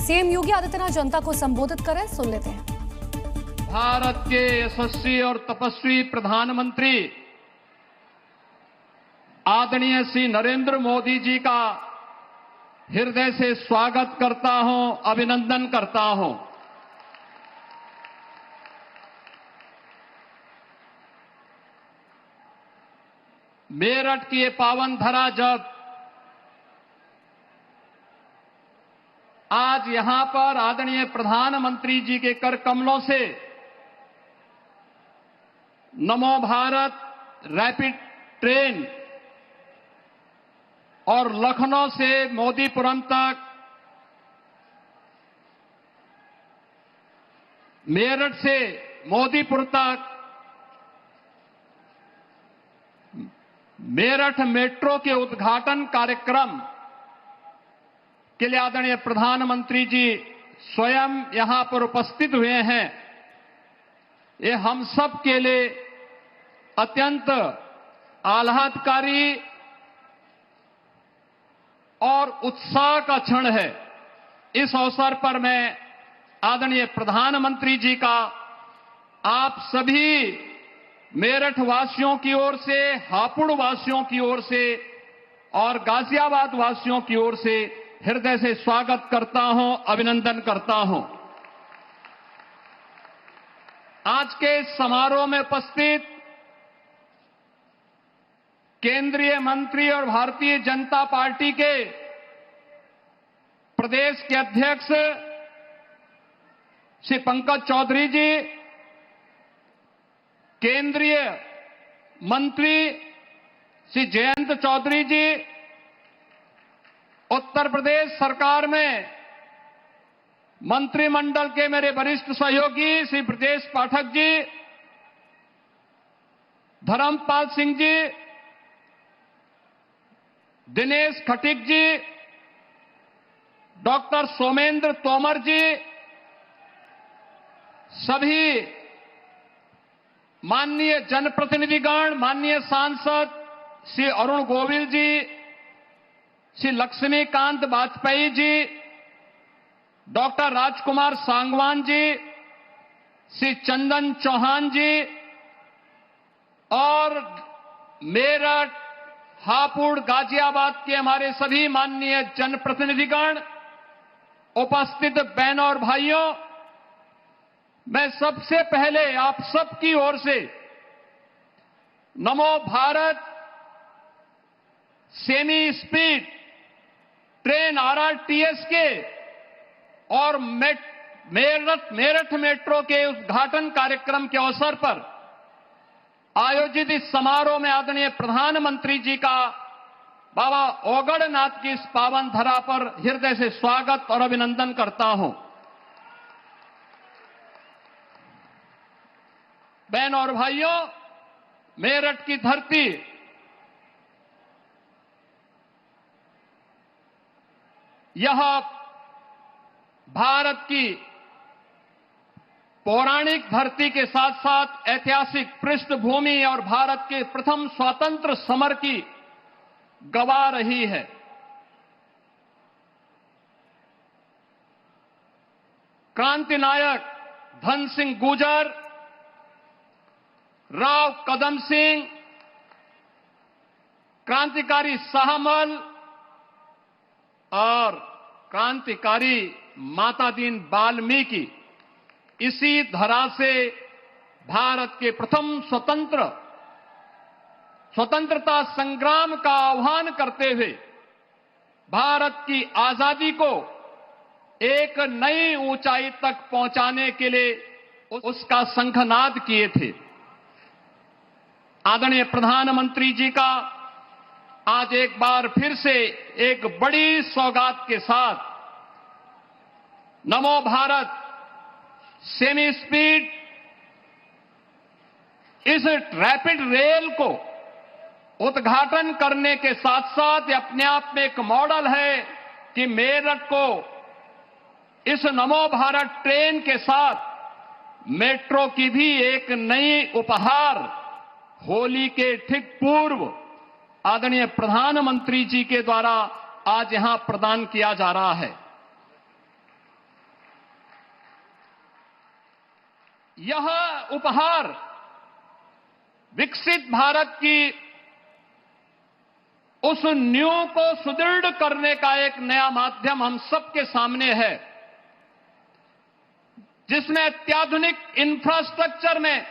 CM Yogi Adityanath जनता को संबोधित करें, सुन लेते हैं। भारत के यशस्वी और तपस्वी प्रधानमंत्री आदरणीय श्री नरेंद्र मोदी जी का हृदय से स्वागत करता हूं, अभिनंदन करता हूं। मेरठ की ये पावन धरा जब आज यहां पर आदरणीय प्रधानमंत्री जी के कर कमलों से नमो भारत रैपिड ट्रेन और लखनऊ से मोदीपुरम तक, मेरठ से मोदीपुर तक मेरठ मेट्रो के उद्घाटन कार्यक्रम के लिए आदरणीय प्रधानमंत्री जी स्वयं यहां पर उपस्थित हुए हैं। ये हम सब के लिए अत्यंत आह्लादकारी और उत्साह का क्षण है। इस अवसर पर मैं आदरणीय प्रधानमंत्री जी का आप सभी मेरठ वासियों की ओर से, हापुड़ वासियों की ओर से और गाजियाबाद वासियों की ओर से हृदय से स्वागत करता हूं, अभिनंदन करता हूं। आज के समारोह में उपस्थित केंद्रीय मंत्री और भारतीय जनता पार्टी के प्रदेश के अध्यक्ष श्री पंकज चौधरी जी, केंद्रीय मंत्री श्री जयंत चौधरी जी, उत्तर प्रदेश सरकार में मंत्रिमंडल के मेरे वरिष्ठ सहयोगी श्री ब्रजेश पाठक जी, धर्मपाल सिंह जी, दिनेश खटीक जी, डॉक्टर सोमेंद्र तोमर जी, सभी माननीय जनप्रतिनिधिगण, माननीय सांसद श्री अरुण गोविल जी, श्री लक्ष्मीकांत वाजपेयी जी, डॉक्टर राजकुमार सांगवान जी, श्री चंदन चौहान जी और मेरठ, हापुड़, गाजियाबाद के हमारे सभी माननीय जनप्रतिनिधिगण, उपस्थित बहनों और भाइयों, मैं सबसे पहले आप सबकी ओर से नमो Bharat semi speed train RRTS के और मेरठ मेट्रो के उद्घाटन कार्यक्रम के अवसर पर आयोजित इस समारोह में आदरणीय प्रधानमंत्री जी का बाबा ओगड़नाथ की इस पावन धरा पर हृदय से स्वागत और अभिनंदन करता हूं। बहनों और भाइयों, मेरठ की धरती यह भारत की पौराणिक धरती के साथ साथ ऐतिहासिक पृष्ठभूमि और भारत के प्रथम स्वतंत्र समर की गवाह रही है। क्रांति नायक धन सिंह गुर्जर, राव कदम सिंह, क्रांतिकारी शाहमल और क्रांतिकारी माता दीन वाल्मीकि इसी धरा से भारत के प्रथम स्वतंत्रता संग्राम का आह्वान करते हुए भारत की आजादी को एक नई ऊंचाई तक पहुंचाने के लिए उसका शंखनाद किए थे। आदरणीय प्रधानमंत्री जी का आज एक बार फिर से एक बड़ी सौगात के साथ नमो भारत सेमी स्पीड इस रैपिड रेल को उद्घाटन करने के साथ साथ ये अपने आप में एक मॉडल है कि मेरठ को इस नमो भारत ट्रेन के साथ मेट्रो की भी एक नई उपहार होली के ठीक पूर्व आदरणीय प्रधानमंत्री जी के द्वारा आज यहां प्रदान किया जा रहा है। यह उपहार विकसित भारत की उस नींव को सुदृढ़ करने का एक नया माध्यम हम सबके सामने है, जिसमें अत्याधुनिक इंफ्रास्ट्रक्चर में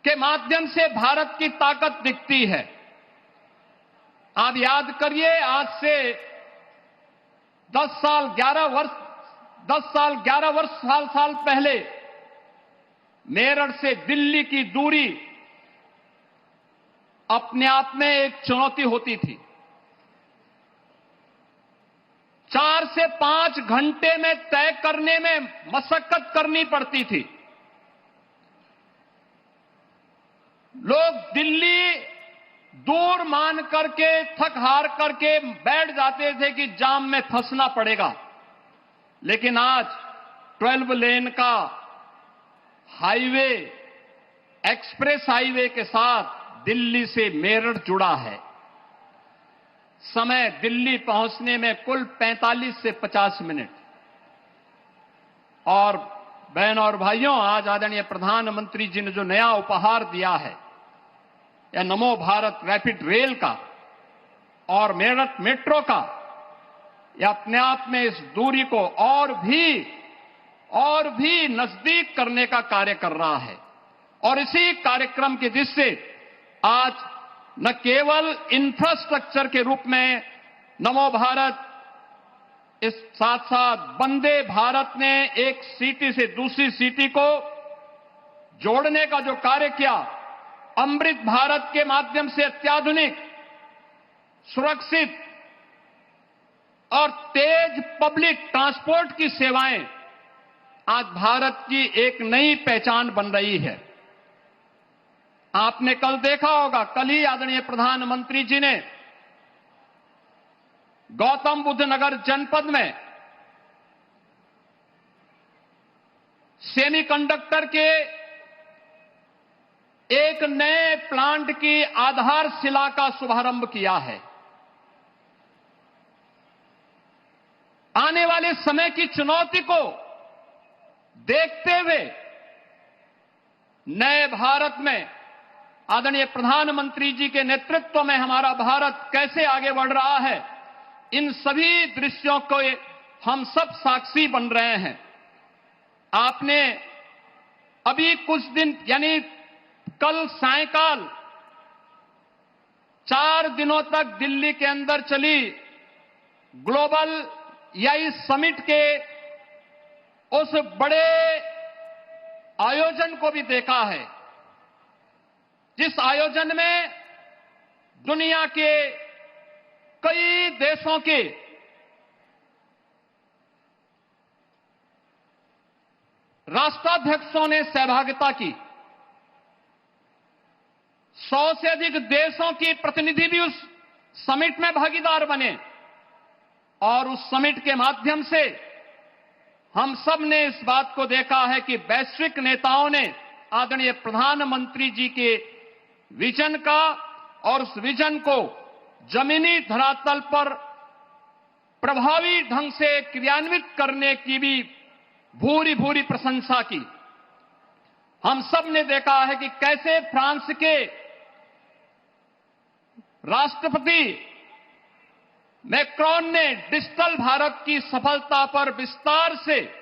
के माध्यम से भारत की ताकत दिखती है। आप याद करिए, आज से 10 साल पहले मेरठ से दिल्ली की दूरी अपने आप में एक चुनौती होती थी। 4 से 5 घंटे में तय करने में मशक्कत करनी पड़ती थी। लोग दिल्ली दूर मान करके, थक हार करके बैठ जाते थे कि जाम में फंसना पड़ेगा। लेकिन आज 12 लेन का हाईवे, एक्सप्रेस हाईवे के साथ दिल्ली से मेरठ जुड़ा है। समय दिल्ली पहुंचने में कुल 45 से 50 मिनट। और बहनों और भाइयों, आज आदरणीय प्रधानमंत्री जी ने जो नया उपहार दिया है, या नमो भारत रैपिड रेल का और मेरठ मेट्रो का, यह अपने आप में इस दूरी को और भी नजदीक करने का कार्य कर रहा है। और इसी कार्यक्रम की दृष्टि से आज न केवल इंफ्रास्ट्रक्चर के रूप में नमो भारत, इस साथ साथ वंदे भारत ने एक सिटी से दूसरी सिटी को जोड़ने का जो कार्य किया, अमृत भारत के माध्यम से अत्याधुनिक, सुरक्षित और तेज पब्लिक ट्रांसपोर्ट की सेवाएं आज भारत की एक नई पहचान बन रही है। आपने कल देखा होगा, कल ही आदरणीय प्रधानमंत्री जी ने गौतम बुद्ध नगर जनपद में सेमीकंडक्टर के एक नए प्लांट की आधारशिला का शुभारंभ किया है। आने वाले समय की चुनौती को देखते हुए नए भारत में आदरणीय प्रधानमंत्री जी के नेतृत्व में हमारा भारत कैसे आगे बढ़ रहा है, इन सभी दृश्यों को हम सब साक्षी बन रहे हैं। आपने अभी कुछ दिन, यानी कल सायंकाल 4 दिनों तक दिल्ली के अंदर चली ग्लोबल AI समिट के उस बड़े आयोजन को भी देखा है, जिस आयोजन में दुनिया के कई देशों के राष्ट्राध्यक्षों ने सहभागिता की। 100 से अधिक देशों की प्रतिनिधि भी उस समिट में भागीदार बने और उस समिट के माध्यम से हम सब ने इस बात को देखा है कि वैश्विक नेताओं ने आदरणीय प्रधानमंत्री जी के विजन का और उस विजन को जमीनी धरातल पर प्रभावी ढंग से क्रियान्वित करने की भी भूरी भूरी प्रशंसा की। हम सब ने देखा है कि कैसे फ्रांस के राष्ट्रपति मैक्रोन ने डिजिटल भारत की सफलता पर विस्तार से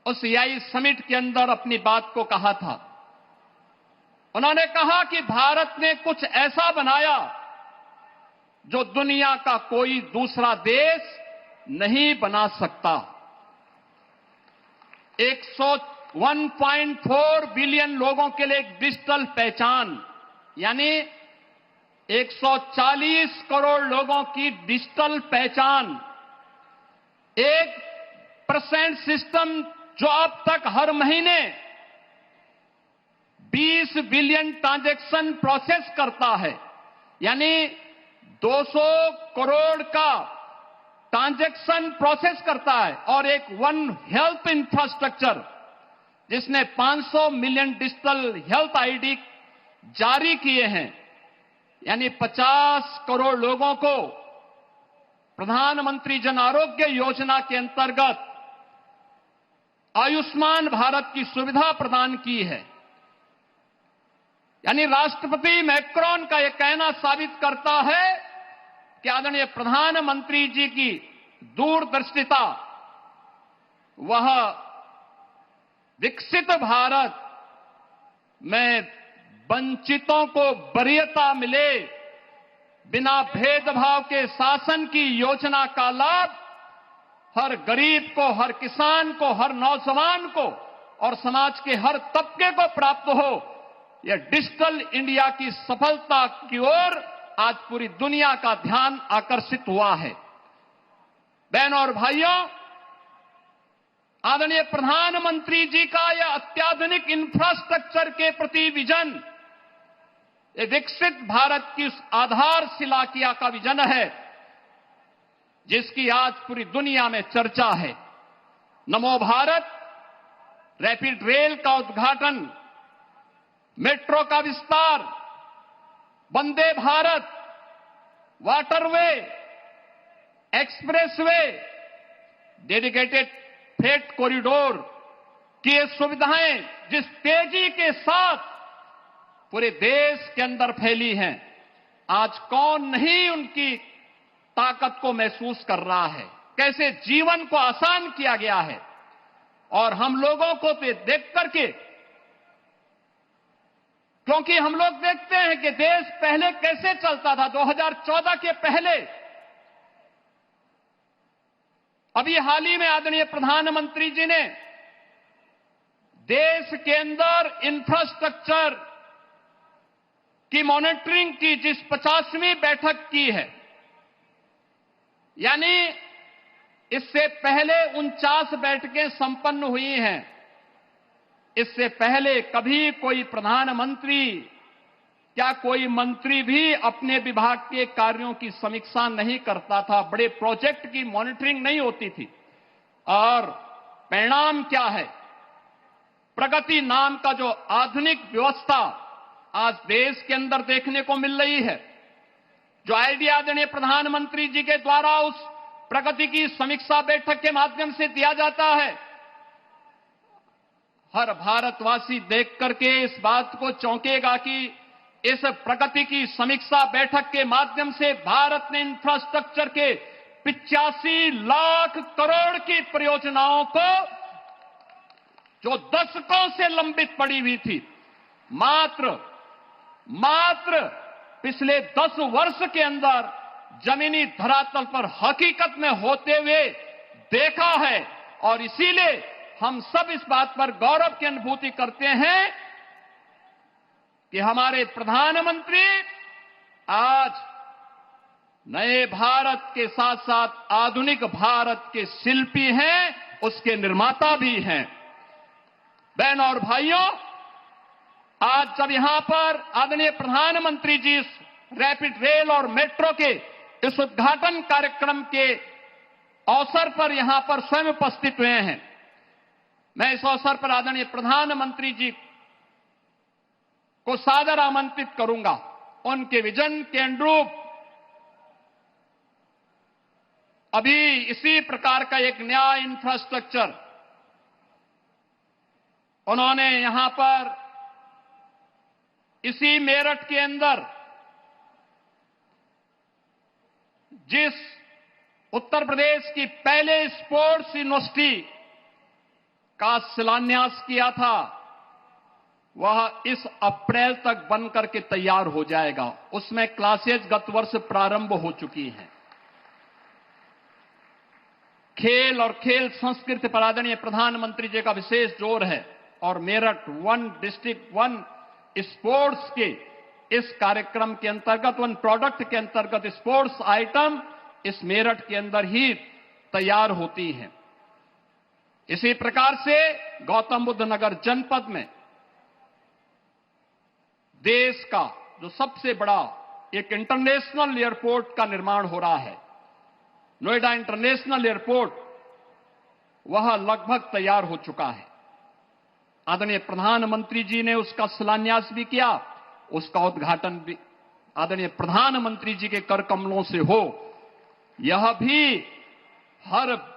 उस AI समिट के अंदर अपनी बात को कहा था। उन्होंने कहा कि भारत ने कुछ ऐसा बनाया जो दुनिया का कोई दूसरा देश नहीं बना सकता। 1.4 बिलियन लोगों के लिए एक डिजिटल पहचान, यानी 140 करोड़ लोगों की डिजिटल पहचान, 1% सिस्टम जो अब तक हर महीने 20 बिलियन ट्रांजैक्शन प्रोसेस करता है, यानी 200 करोड़ का ट्रांजैक्शन प्रोसेस करता है, और एक वन हेल्थ इंफ्रास्ट्रक्चर जिसने 500 मिलियन डिजिटल हेल्थ आईडी जारी किए हैं, यानी 50 करोड़ लोगों को प्रधानमंत्री जन आरोग्य योजना के अंतर्गत आयुष्मान भारत की सुविधा प्रदान की है। यानी राष्ट्रपति मैक्रोन का यह कहना साबित करता है कि आदरणीय प्रधानमंत्री जी की दूरदर्शिता, वह विकसित भारत में वंचितों को वरीयता मिले, बिना भेदभाव के शासन की योजना का लाभ हर गरीब को, हर किसान को, हर नौजवान को और समाज के हर तबके को प्राप्त हो। यह डिजिटल इंडिया की सफलता की ओर आज पूरी दुनिया का ध्यान आकर्षित हुआ है। बहनों और भाइयों, आदरणीय प्रधानमंत्री जी का यह अत्याधुनिक इंफ्रास्ट्रक्चर के प्रति विजन, ये विकसित भारत की उस आधारशिला का विजन है जिसकी आज पूरी दुनिया में चर्चा है। नमो भारत, रैपिड रेल का उद्घाटन, मेट्रो का विस्तार, Vande Bharat, waterway, expressway, dedicated freight corridor की ये सुविधाएं जिस तेजी के साथ पूरे देश के अंदर फैली हैं, आज कौन नहीं उनकी ताकत को महसूस कर रहा है, कैसे जीवन को आसान किया गया है। और हम लोगों को तो देख करके, क्योंकि हम लोग देखते हैं कि देश पहले कैसे चलता था 2014 के पहले। अभी हाल ही में आदरणीय प्रधानमंत्री जी ने देश के अंदर इंफ्रास्ट्रक्चर की मॉनिटरिंग की जिस 50वीं बैठक की है, यानी इससे पहले 49 बैठकें संपन्न हुई हैं। इससे पहले कभी कोई प्रधानमंत्री क्या कोई मंत्री भी अपने विभाग के कार्यों की समीक्षा नहीं करता था, बड़े प्रोजेक्ट की मॉनिटरिंग नहीं होती थी। और परिणाम क्या है? प्रगति नाम का जो आधुनिक व्यवस्था आज देश के अंदर देखने को मिल रही है, जो आइडिया आदरणीय प्रधानमंत्री जी के द्वारा उस प्रगति की समीक्षा बैठक के माध्यम से दिया जाता है, हर भारतवासी देख करके इस बात को चौंकेगा कि इस प्रगति की समीक्षा बैठक के माध्यम से भारत ने इंफ्रास्ट्रक्चर के 85 लाख करोड़ की परियोजनाओं को, जो दशकों से लंबित पड़ी हुई थी, मात्र पिछले 10 वर्ष के अंदर जमीनी धरातल पर हकीकत में होते हुए देखा है। और इसीलिए हम सब इस बात पर गौरव की अनुभूति करते हैं कि हमारे प्रधानमंत्री आज नए भारत के साथ साथ आधुनिक भारत के शिल्पी हैं, उसके निर्माता भी हैं। बहनों और भाइयों, आज जब यहां पर आदरणीय प्रधानमंत्री जी इस रैपिड रेल और मेट्रो के इस उद्घाटन कार्यक्रम के अवसर पर यहां पर स्वयं उपस्थित हुए हैं, मैं इस अवसर पर आदरणीय प्रधानमंत्री जी को सादर आमंत्रित करूंगा। उनके विजन के अनुरूप अभी इसी प्रकार का एक नया इंफ्रास्ट्रक्चर उन्होंने यहां पर इसी मेरठ के अंदर जिस उत्तर प्रदेश की पहले स्पोर्ट्स यूनिवर्सिटी का शिलान्यास किया था, वह इस अप्रैल तक बनकर के तैयार हो जाएगा। उसमें क्लासेज गत वर्ष प्रारंभ हो चुकी हैं। खेल और खेल संस्कृति पर आदरणीय प्रधानमंत्री जी का विशेष जोर है और मेरठ 1 डिस्ट्रिक्ट 1 स्पोर्ट्स के इस कार्यक्रम के अंतर्गत, 1 प्रोडक्ट के अंतर्गत स्पोर्ट्स आइटम इस मेरठ के अंदर ही तैयार होती हैं। इसी प्रकार से गौतम बुद्ध नगर जनपद में देश का जो सबसे बड़ा एक इंटरनेशनल एयरपोर्ट का निर्माण हो रहा है, नोएडा इंटरनेशनल एयरपोर्ट, वह लगभग तैयार हो चुका है। आदरणीय प्रधानमंत्री जी ने उसका शिलान्यास भी किया, उसका उद्घाटन भी आदरणीय प्रधानमंत्री जी के कर कमलों से हो, यह भी हर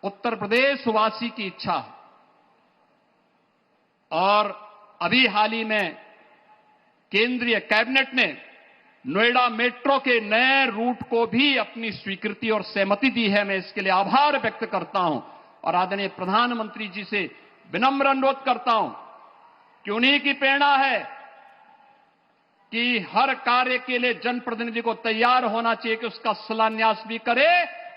उत्तर प्रदेश वासी की इच्छा है। और अभी हाल ही में केंद्रीय कैबिनेट ने नोएडा मेट्रो के नए रूट को भी अपनी स्वीकृति और सहमति दी है। मैं इसके लिए आभार व्यक्त करता हूं और आदरणीय प्रधानमंत्री जी से विनम्र अनुरोध करता हूं कि उन्हीं की प्रेरणा है कि हर कार्य के लिए जनप्रतिनिधि को तैयार होना चाहिए कि उसका शिलान्यास भी करे,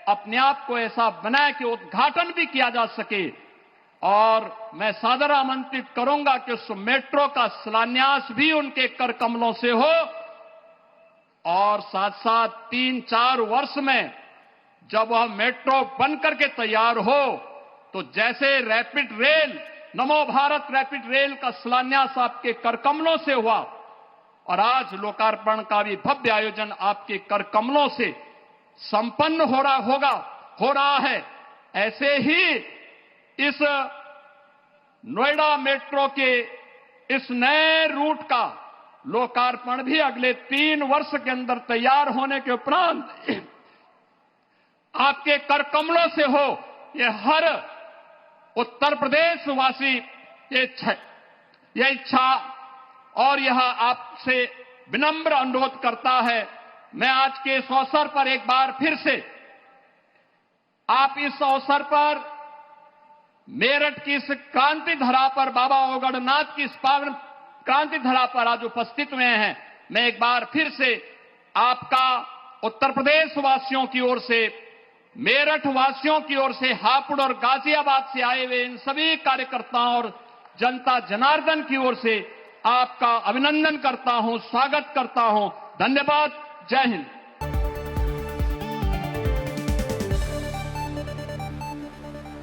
अपने आप को ऐसा बनाए कि उद्घाटन भी किया जा सके। और मैं सादर आमंत्रित करूंगा कि उस मेट्रो का शिलान्यास भी उनके कर कमलों से हो और साथ साथ 3-4 वर्ष में जब वह मेट्रो बनकर के तैयार हो तो जैसे रैपिड रेल, नमो भारत रैपिड रेल का शिलान्यास आपके कर कमलों से हुआ और आज लोकार्पण का भी भव्य आयोजन आपके कर कमलों से संपन्न हो रहा है, ऐसे ही इस नोएडा मेट्रो के इस नए रूट का लोकार्पण भी अगले 3 वर्ष के अंदर तैयार होने के उपरांत आपके कर कमलों से हो। ये हर उत्तर प्रदेश वासी ये इच्छा और यह आपसे विनम्र अनुरोध करता है। मैं आज के इस अवसर पर एक बार फिर से आप इस अवसर पर मेरठ की इस क्रांति धरा पर, बाबा ओगड़नाथ की इस पावन क्रांति धरा पर आज उपस्थित हुए हैं। मैं एक बार फिर से आपका उत्तर प्रदेश वासियों की ओर से, मेरठ वासियों की ओर से, हापुड़ और गाजियाबाद से आए हुए इन सभी कार्यकर्ताओं और जनता जनार्दन की ओर से आपका अभिनंदन करता हूं, स्वागत करता हूं। धन्यवाद। जय हिंद।